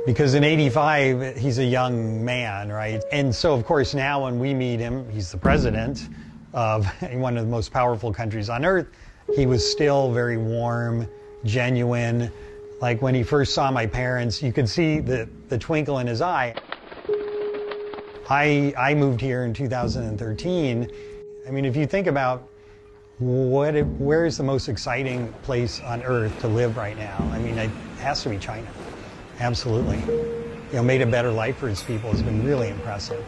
Because in '85, he's a young man, right? And so, of course, now when we meet him, he's the president of one of the most powerful countries on earth. He was still very warm, genuine. Like when he first saw my parents, you could see the twinkle in his eye. I moved here in 2013. I mean, if you think about where is the most exciting place on earth to live right now? I mean, it has to be China. Absolutely. You know, made a better life for its people has been really impressive.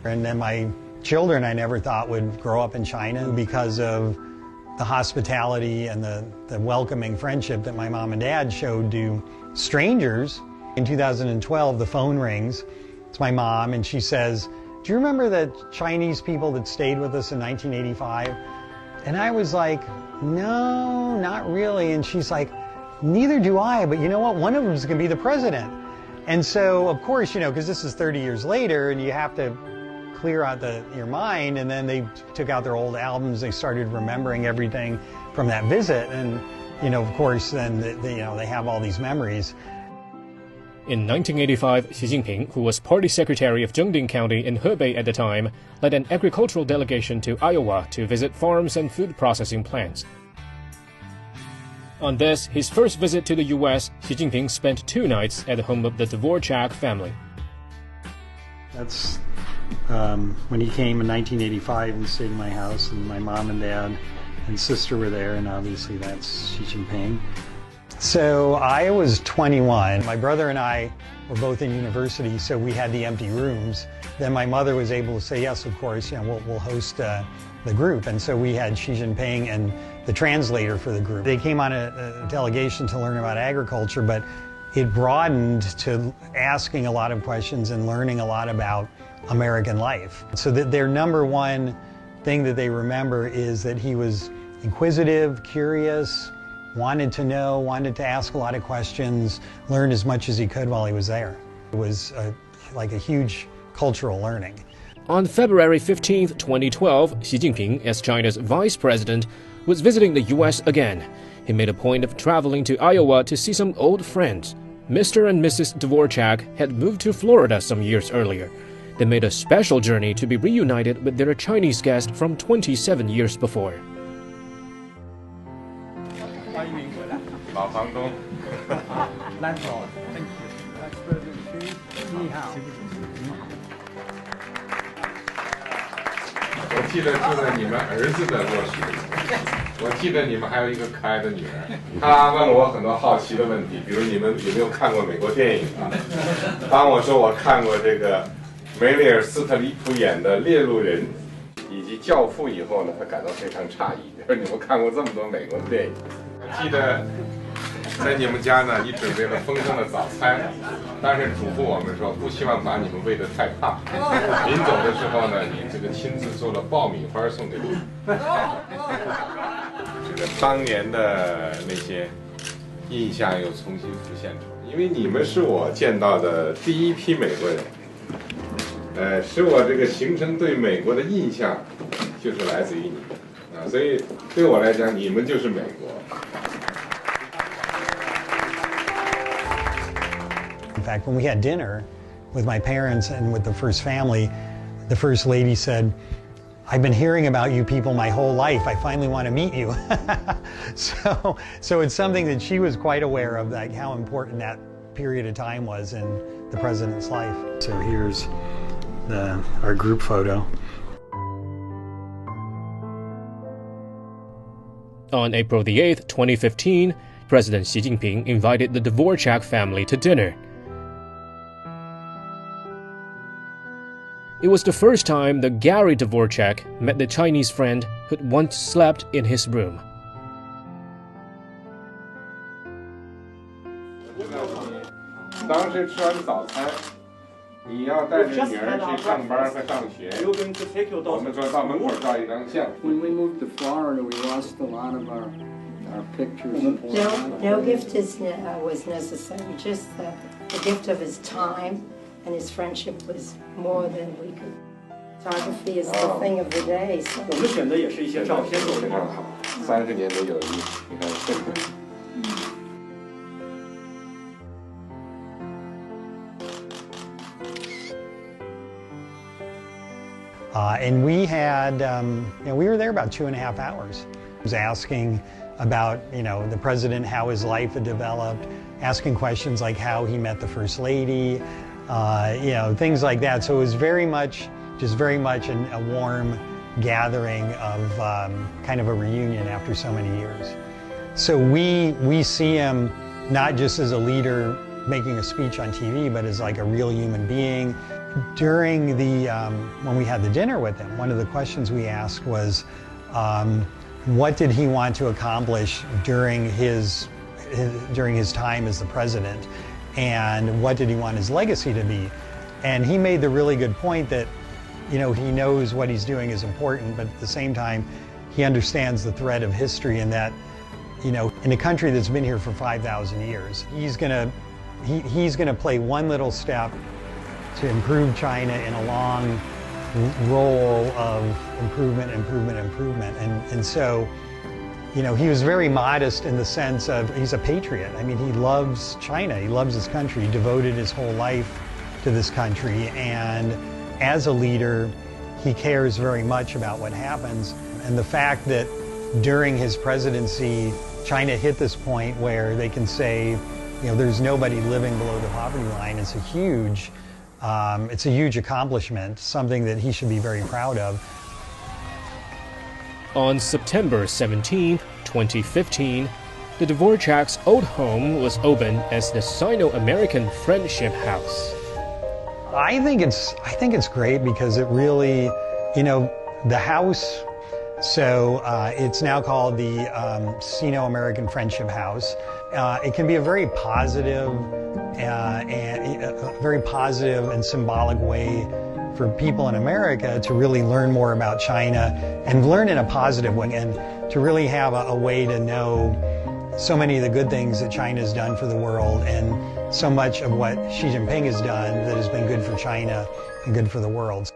And then my children, I never thought would grow up in China because of the hospitality and the welcoming friendship that my mom and dad showed to strangers. In 2012, the phone rings. It's my mom, and she says, "Do you remember the Chinese people that stayed with us in 1985? And I was like, "No, not really." And she's like, "Neither do I, but you know what? One of them is going to be the president." And so, of course, you know, because this is 30 years later, and you have to clear out your mind, and then they took out their old albums. They started remembering everything from that visit, and you know, of course, then they have all these memories. In 1985, Xi Jinping, who was party secretary of Zhengding County in Hebei at the time, led an agricultural delegation to Iowa to visit farms and food processing plants. On this, his first visit to the U.S., Xi Jinping spent 2 nights at the home of the Dvorak family. That's when he came in 1985 and stayed in my house, and my mom and dad and sister were there, and obviously that's Xi Jinping. So I was 21. My brother and I were both in university, so we had the empty rooms. Then my mother was able to say, yes, of course, you know, we'll host the group. And so we had Xi Jinping and the translator for the group. They came on a delegation to learn about agriculture, but it broadened to asking a lot of questions and learning a lot about American life. So that their number one thing that they remember is that he was inquisitive, curious, wanted to know, wanted to ask a lot of questions, learned as much as he could while he was there. It was like a huge cultural learning. On February 15, 2012, Xi Jinping, as China's vice president, was visiting the U.S. again. He made a point of traveling to Iowa to see some old friends. Mr. and Mrs. Dvorak had moved to Florida some years earlier. They made a special journey to be reunited with their Chinese guest from 27 years before. 老房东，来好 ，Thank you。你好。我记得住在你们儿子的卧室里，我记得你们还有一个可爱的女儿，她问了我很多好奇的问题，比如你们有没有看过美国电影啊？当我说我看过这个梅丽尔·斯特里普演的《猎鹿人》以及《教父》以后呢，她感到非常诧异，说你们看过这么多美国的电影？记得在你们家呢，你准备了丰盛的早餐，但是嘱咐我们说，不希望把你们喂得太胖。临走的时候呢，你这个亲自做了爆米花送给你。这个当年的那些印象又重新浮现出来，因为你们是我见到的第一批美国人，使我这个形成对美国的印象，就是来自于你们啊，所以对我来讲，你们就是美国。 In fact, when we had dinner with my parents and with the first family, the first lady said, "I've been hearing about you people my whole life. I finally want to meet you." so it's something that she was quite aware of, like how important that period of time was in the president's life. So here's our group photo. On April the 8th, 2015, President Xi Jinping invited the Dvorak family to dinner. It was the first time that Gary Dvorak met the Chinese friend who'd once slept in his room. 当时吃完早餐，你要带着女儿去上班和上学。我们说到门口照一张相。When we moved to Florida, we lost a lot of our pictures. No gift was necessary. Just the gift of his time and his friendship was more than we could Photography is the thing of the day. So. 我们选的也是一些照片作为非常好，30年的友谊，你看现在。And we had, we were there about 2.5 hours. I was asking about, the president, how his life had developed, asking questions like how he met the first lady, things like that. So it was very much a warm gathering of kind of a reunion after so many years. So we see him not just as a leader making a speech on TV, but as like a real human being. During when we had the dinner with him, one of the questions we asked was, what did he want to accomplish during his time as the president, and what did he want his legacy to be? And he made the really good point that, he knows what he's doing is important, but at the same time, he understands the thread of history, and that, in a country that's been here for 5,000 years, he's gonna play one little step to improve China in a long role of improvement. And so, he was very modest in the sense of he's a patriot. I mean, he loves China, he loves his country, he devoted his whole life to this country, and as a leader, he cares very much about what happens. And the fact that during his presidency, China hit this point where they can say, there's nobody living below the poverty line, it's a huge accomplishment, something that he should be very proud of. On September 17, 2015, the Dvorak's old home was opened as the Sino-American Friendship House. I think it's great because it really, the house. So it's now called the Sino-American Friendship House. It can be a very positive and symbolic way for people in America to really learn more about China and learn in a positive way, and to really have a way to know so many of the good things that China has done for the world, and so much of what Xi Jinping has done that has been good for China and good for the world.